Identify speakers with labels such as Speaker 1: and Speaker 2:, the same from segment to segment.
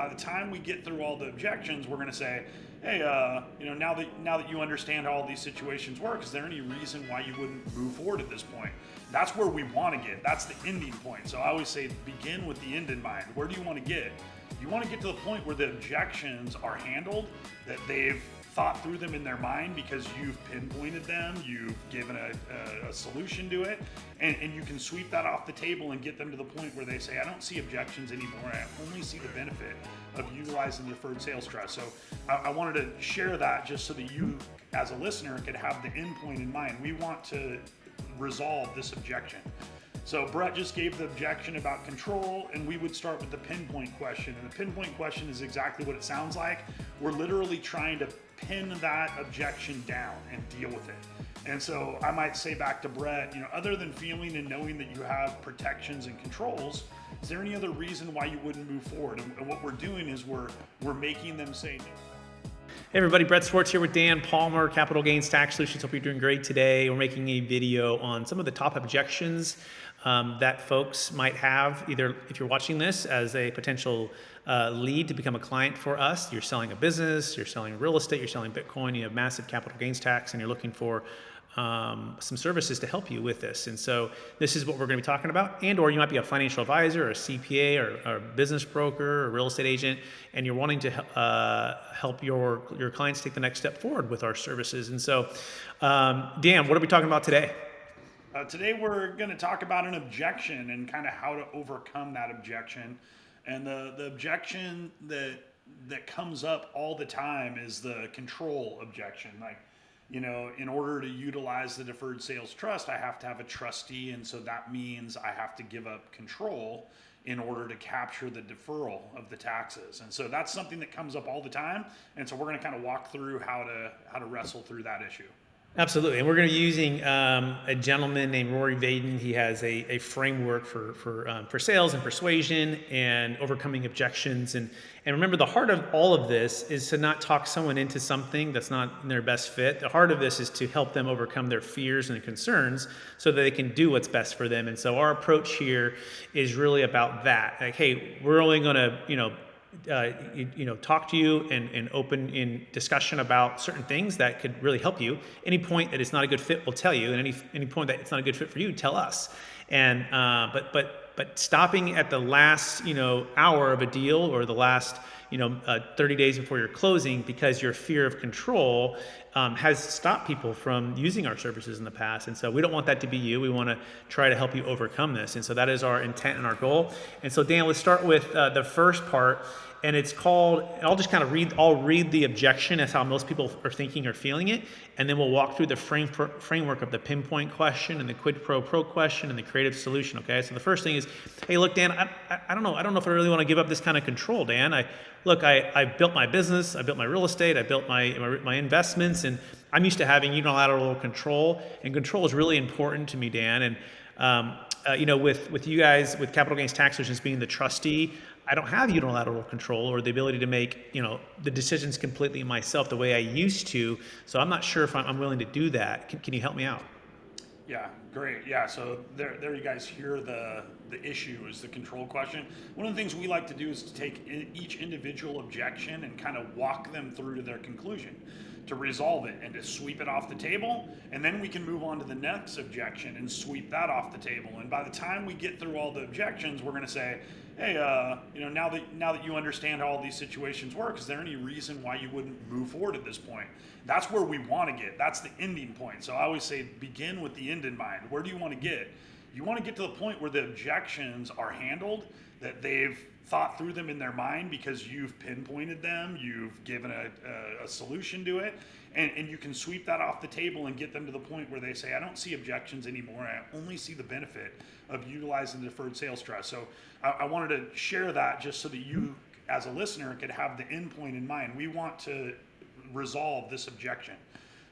Speaker 1: by the time we get through all the objections, we're going to say, hey, now that you understand how all these situations work, is there any reason why you wouldn't move forward at this point? That's where we want to get. That's the ending point. So I always say begin with the end in mind. Where do you want to get? You want to get to the point where the objections are handled, that they've thought through them in their mind because you've pinpointed them, you've given a solution to it, and you can sweep that off the table and get them to the point where they say, I don't see objections anymore, I only see the benefit of utilizing the Deferred Sales Trust. So I wanted to share that just so that you, as a listener, could have the end point in mind. We want to resolve this objection. So Brett just gave the objection about control, and we would start with the pinpoint question. And the pinpoint question is exactly what it sounds like. We're literally trying to pin that objection down and deal with it. And so I might say back to Brett, other than feeling and knowing that you have protections and controls, is there any other reason why you wouldn't move forward? And what we're doing is we're making them say no.
Speaker 2: Hey everybody, Brett Swarts here with Dan Palmer, Capital Gains Tax Solutions. Hope you're doing great today. We're making a video on some of the top objections that folks might have, either if you're watching this as a potential lead to become a client for us, you're selling a business, you're selling real estate, you're selling Bitcoin, you have massive capital gains tax, and you're looking for some services to help you with this. And so this is what we're going to be talking about. And or you might be a financial advisor or a CPA or a business broker or a real estate agent, and you're wanting to help your clients take the next step forward with our services. And so Dan, what are we talking about today?
Speaker 1: Today we're going to talk about an objection and kind of how to overcome that objection. And the objection that comes up all the time is the control objection. Like, in order to utilize the Deferred Sales Trust, I have to have a trustee, and so that means I have to give up control in order to capture the deferral of the taxes. And so that's something that comes up all the time. And so we're going to kind of walk through how to wrestle through that issue.
Speaker 2: Absolutely, and we're going to be using a gentleman named Rory Vaden. He has a framework for sales and persuasion and overcoming objections. And remember, the heart of all of this is to not talk someone into something that's not in their best fit. The heart of this is to help them overcome their fears and concerns so that they can do what's best for them. And so our approach here is really about that. Like, hey, we're only going to, talk to you and open in discussion about certain things that could really help you. Any point that it's not a good fit, we'll tell you, and any point that it's not a good fit for you, tell us. And but stopping at the last hour of a deal or the last 30 days before you're closing because your fear of control has stopped people from using our services in the past. And so we don't want that to be you. We want to try to help you overcome this. And so that is our intent and our goal. And so Dan, let's start with the first part. And it's called, I'll just kind of read the objection. That's how most people are thinking or feeling it. And then we'll walk through the framework of the pinpoint question and the quid pro quo question and the creative solution. Okay. So the first thing is, hey, look, Dan, I don't know if I really want to give up this kind of control, Dan. I built my business, I built my real estate, I built my investments, and I'm used to having unilateral control. And control is really important to me, Dan. And with you guys, with Capital Gains Tax Solutions being the trustee, I don't have unilateral control or the ability to make, the decisions completely myself the way I used to. So I'm not sure if I'm willing to do that. Can you help me out?
Speaker 1: Yeah, great. Yeah, so there you guys hear the issue is the control question. One of the things we like to do is to take each individual objection and kind of walk them through to their conclusion, to resolve it and to sweep it off the table. And then we can move on to the next objection and sweep that off the table. And by the time we get through all the objections, we're going to say, hey, now that you understand how all these situations work, is there any reason why you wouldn't move forward at this point? That's where we want to get. That's the ending point. So I always say begin with the end in mind. Where do you want to get? You want to get to the point where the objections are handled, that they've thought through them in their mind because you've pinpointed them, you've given a solution to it, and you can sweep that off the table and get them to the point where they say, I don't see objections anymore, I only see the benefit of utilizing the Deferred Sales Trust. So I wanted to share that just so that you, as a listener, could have the end point in mind. We want to resolve this objection.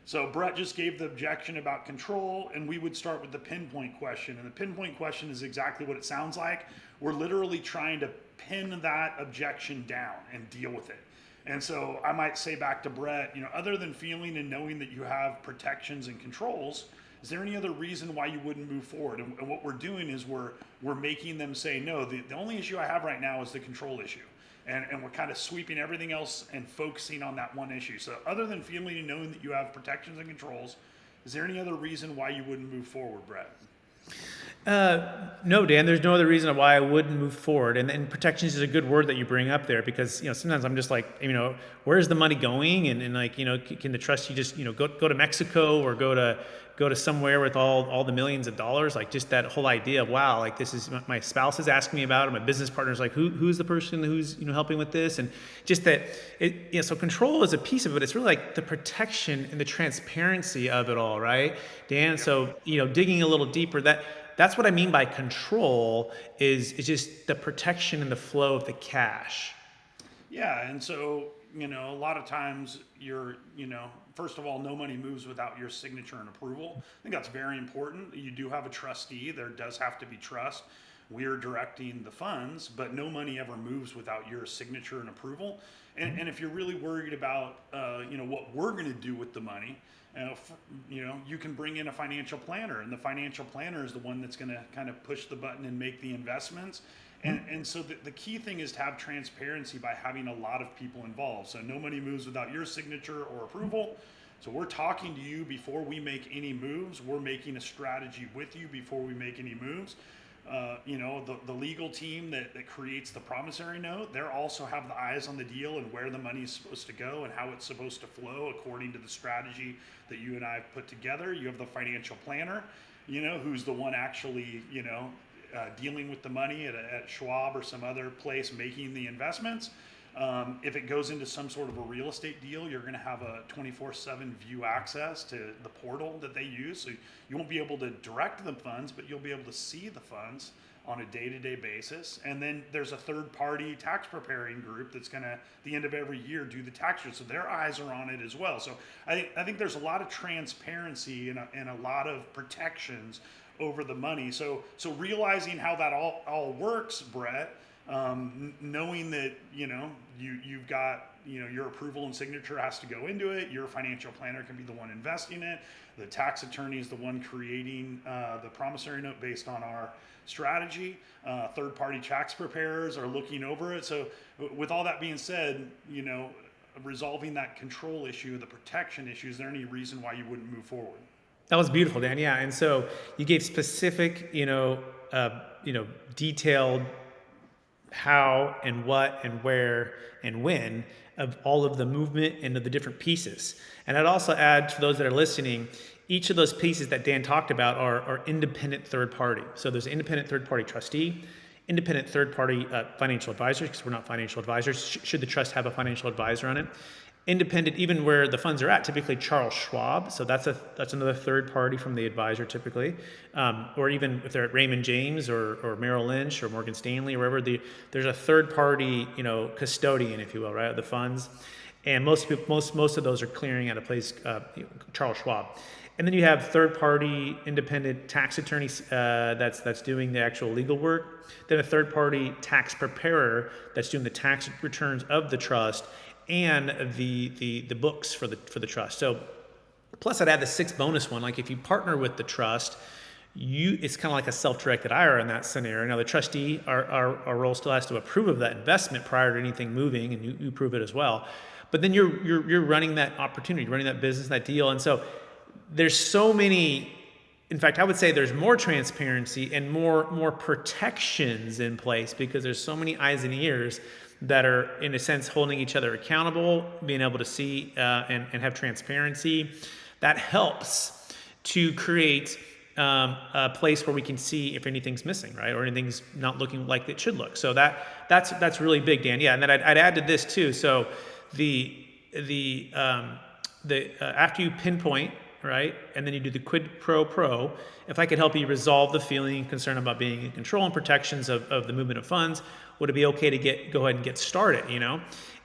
Speaker 1: So Brett just gave the objection about control, and we would start with the pinpoint question. And the pinpoint question is exactly what it sounds like. We're literally trying to pin that objection down and deal with it. And so I might say back to Brett, other than feeling and knowing that you have protections and controls, is there any other reason why you wouldn't move forward? And what we're doing is we're making them say no. The only issue I have right now is the control issue. and we're kind of sweeping everything else and focusing on that one issue. So other than feeling and knowing that you have protections and controls, is there any other reason why you wouldn't move forward, Brett?
Speaker 2: No, Dan, there's no other reason why I wouldn't move forward. And protections is a good word that you bring up there, because, sometimes I'm just like, where's the money going? And like, can the trustee just, go to Mexico or go to somewhere with all the millions of dollars? Like, just that whole idea of, wow, like, this is, my spouse is asking me about it. My business partner's like, who's the person who's, helping with this? And just that so control is a piece of it. It's really like the protection and the transparency of it all, right, Dan? So, digging a little deeper, that's what I mean by control is just the protection and the flow of the cash.
Speaker 1: Yeah, and so, a lot of times first of all, no money moves without your signature and approval. I think that's very important. You do have a trustee. There does have to be trust. We're directing the funds, but no money ever moves without your signature and approval. And if you're really worried about, what we're going to do with the money, you can bring in a financial planner, and the financial planner is the one that's going to kind of push the button and make the investments. And so the key thing is to have transparency by having a lot of people involved. So no money moves without your signature or approval. So we're talking to you before we make any moves. We're making a strategy with you before we make any moves. The legal team that creates the promissory note, they also have the eyes on the deal and where the money is supposed to go and how it's supposed to flow according to the strategy that you and I have put together. You have the financial planner, who's the one actually, dealing with the money at Schwab or some other place making the investments. If it goes into some sort of a real estate deal, you're going to have a 24/7 view access to the portal that they use. So you won't be able to direct the funds, but you'll be able to see the funds on a day-to-day basis. And then there's a third-party tax preparing group that's going to, at the end of every year, do the tax return. So their eyes are on it as well. So I think there's a lot of transparency and a lot of protections over the money. So realizing how that all works, Brett, knowing that you've got your approval and signature has to go into it. Your financial planner can be the one investing it. The tax attorney is the one creating the promissory note based on our strategy. Third-party tax preparers are looking over it. So with all that being said, resolving that control issue, the protection issue, is there any reason why you wouldn't move forward?
Speaker 2: That was beautiful, Dan. Yeah, and so you gave specific, detailed how and what and where and when of all of the movement and of the different pieces. And I'd also add to those that are listening, each of those pieces that Dan talked about are independent third party. So there's an independent third party trustee, independent third party financial advisor, because we're not financial advisors. Should the trust have a financial advisor on it? Independent, even where the funds are at, typically Charles Schwab. So that's another third party from the advisor typically. Or even if they're at Raymond James or Merrill Lynch or Morgan Stanley or wherever, there's a third party, custodian, if you will, right, of the funds. And most of those are clearing at a place, Charles Schwab. And then you have third party independent tax attorneys that's doing the actual legal work. Then a third party tax preparer that's doing the tax returns of the trust and the books for the trust. So plus I'd add the sixth bonus one. Like if you partner with the trust, it's kind of like a self-directed IRA in that scenario. Now the trustee, our role still has to approve of that investment prior to anything moving, and you approve it as well. But then you're running that opportunity, running that business, that deal. And so there's so many, in fact, I would say there's more transparency and more protections in place because there's so many eyes and ears that are, in a sense, holding each other accountable, being able to see and have transparency. That helps to create a place where we can see if anything's missing, right, or anything's not looking like it should look. So that's really big, Dan. Yeah, and then I'd add to this too. So the after you pinpoint, right, and then you do the quid pro quo. If I could help you resolve the feeling and concern about being in control and protections of the movement of funds, would it be okay to go ahead and get started,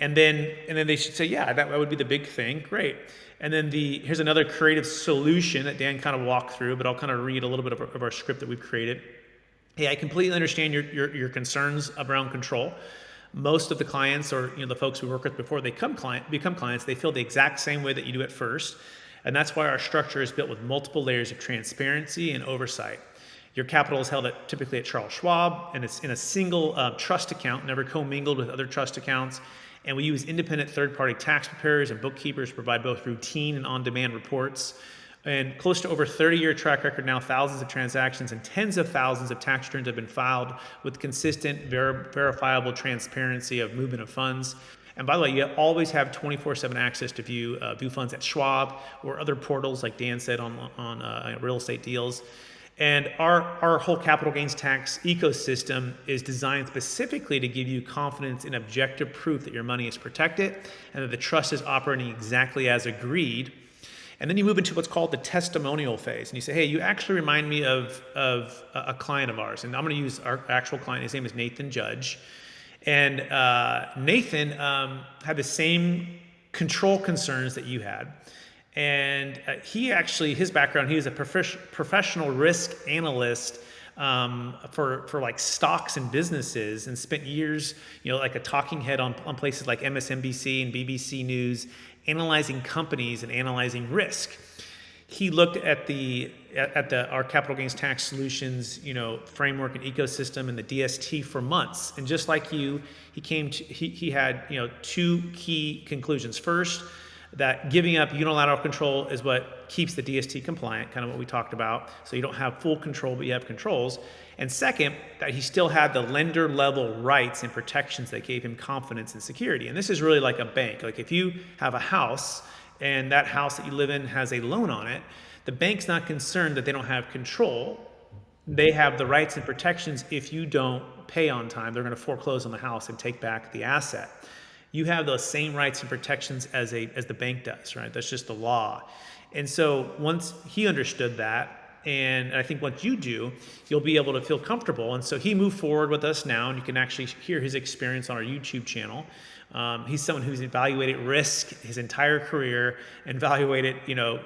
Speaker 2: And then they should say, yeah, that would be the big thing. Great. And then here's another creative solution that Dan kind of walked through, but I'll kind of read a little bit of our script that we've created. Hey, I completely understand your concerns around control. Most of the clients or the folks we work with before they become clients, they feel the exact same way that you do at first. And that's why our structure is built with multiple layers of transparency and oversight. Your capital is held typically at Charles Schwab, and it's in a single trust account, never commingled with other trust accounts. And we use independent third-party tax preparers and bookkeepers to provide both routine and on-demand reports. And close to over 30-year track record now, thousands of transactions and tens of thousands of tax returns have been filed with consistent, verifiable transparency of movement of funds. And by the way, you always have 24/7 access to view funds at Schwab or other portals, like Dan said, on real estate deals. And our whole capital gains tax ecosystem is designed specifically to give you confidence in objective proof that your money is protected and that the trust is operating exactly as agreed. And then you move into what's called the testimonial phase. And you say, hey, you actually remind me of a client of ours. And I'm going to use our actual client. His name is Nathan Judge. And Nathan had the same control concerns that you had. And his background, he was a professional risk analyst for like stocks and businesses, and spent years, like a talking head on places like MSNBC and BBC News, analyzing companies and analyzing risk. He looked at our capital gains tax solutions, framework and ecosystem and the DST for months. And just like you, he had, two key conclusions. First, that giving up unilateral control is what keeps the DST compliant, kind of what we talked about. So you don't have full control, but you have controls. And second, that he still had the lender level rights and protections that gave him confidence and security. And this is really like a bank. Like if you have a house and that house that you live in has a loan on it, the bank's not concerned that they don't have control. They have the rights and protections. If you don't pay on time, they're going to foreclose on the house and take back the asset. You have those same rights and protections as the bank does, right? That's just the law. And so once he understood that, and I think once you do, you'll be able to feel comfortable. And so he moved forward with us now, and you can actually hear his experience on our YouTube channel. He's someone who's evaluated risk his entire career, and evaluated,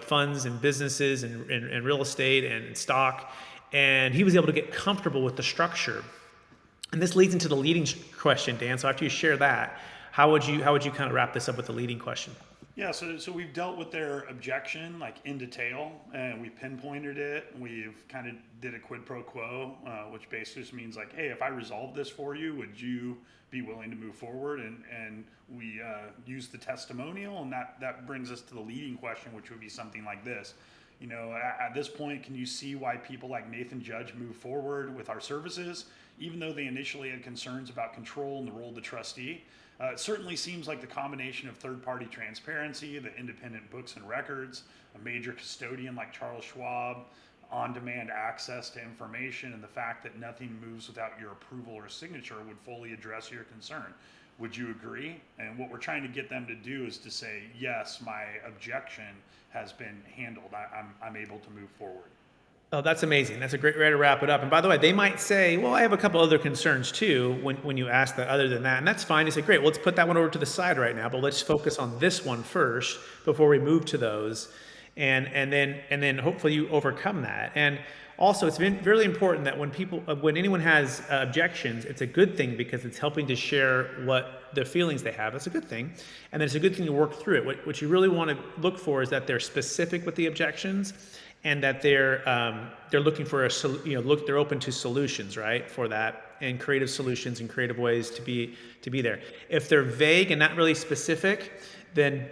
Speaker 2: funds and businesses and real estate and stock. And he was able to get comfortable with the structure. And this leads into the leading question, Dan. So after you share that, how would you kind of wrap this up with the leading question?
Speaker 1: Yeah, so we've dealt with their objection like in detail, and we pinpointed it. We've kind of did a quid pro quo, which basically just means like, hey, if I resolve this for you, would you be willing to move forward? And we use the testimonial, and that brings us to the leading question, which would be something like this. At this point, can you see why people like Nathan Judge move forward with our services, even though they initially had concerns about control and the role of the trustee? It certainly seems like the combination of third-party transparency, the independent books and records, a major custodian like Charles Schwab, on-demand access to information, and the fact that nothing moves without your approval or signature would fully address your concern. Would you agree? And what we're trying to get them to do is to say, yes, my objection has been handled. I'm able to move forward.
Speaker 2: Oh, that's amazing. That's a great way to wrap it up. And by the way, they might say, well, I have a couple other concerns too when you ask that other than that. And that's fine. You say, great, well, let's put that one over to the side right now, but let's focus on this one first before we move to those. And then hopefully you overcome that. And also, it's been really important that when anyone has objections, it's a good thing because it's helping to share what the feelings they have. That's a good thing. And then it's a good thing to work through it. What you really want to look for is that they're specific with the objections, and that they're looking for they're open to solutions, right, for that, and creative solutions and creative ways to be there. If they're vague and not really specific, then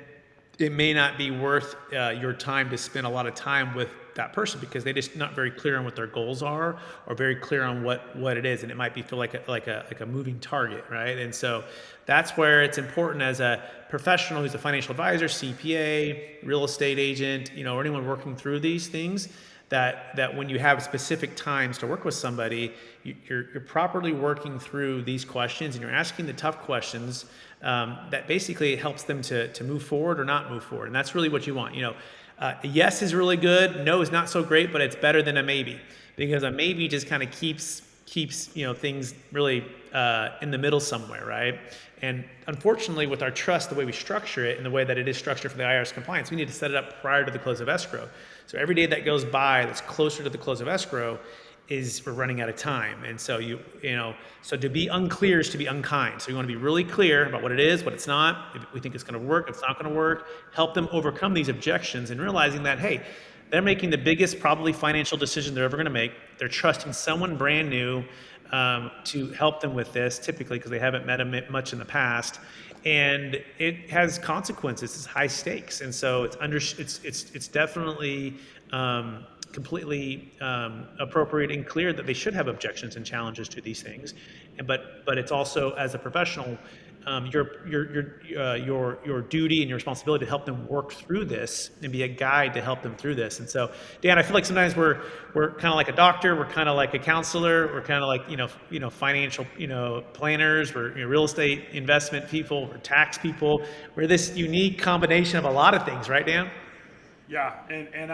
Speaker 2: it may not be worth your time to spend a lot of time with that person, because they're just not very clear on what their goals are, or very clear on what it is, and it might feel like a moving target, right? And so that's where it's important as a professional who's a financial advisor, CPA, real estate agent, or anyone working through these things, that when you have specific times to work with somebody, you're properly working through these questions, and you're asking the tough questions that basically helps them to move forward or not move forward. And that's really what you want. A yes is really good. No is not so great, but it's better than a maybe, because a maybe just kind of keeps things really in the middle somewhere, right? And unfortunately, with our trust, the way we structure it and the way that it is structured for the IRS compliance, we need to set it up prior to the close of escrow. So every day that goes by that's closer to the close of escrow we're running out of time. And so so to be unclear is to be unkind. So you want to be really clear about what it is, what it's not, if we think it's going to work, if it's not going to work, help them overcome these objections, and realizing that, hey, they're making the biggest probably financial decision they're ever going to make. They're trusting someone brand new to help them with this, typically because they haven't met them much in the past, and it has consequences. It's high stakes, and so it's definitely completely appropriate and clear that they should have objections and challenges to these things, but it's also, as a professional, your duty and your responsibility to help them work through this and be a guide to help them through this. And so, Dan, I feel like sometimes we're kind of like a doctor, we're kind of like a counselor, we're kind of like financial planners, we're real estate investment people, we're tax people, we're this unique combination of a lot of things, right, Dan?
Speaker 1: Yeah, and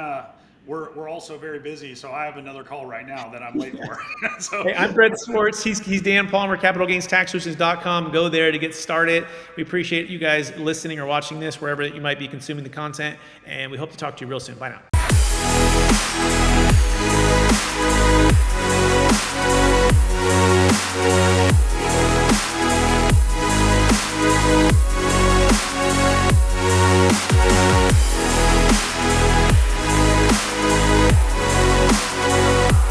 Speaker 1: we're also very busy, so I have another call right now that I'm late for. So,
Speaker 2: Hey, I'm Brett Swarts. He's Dan Palmer, capitalgainstaxsolutions.com. Go there to get started. We appreciate you guys listening or watching this wherever you might be consuming the content, and we hope to talk to you real soon. Bye now.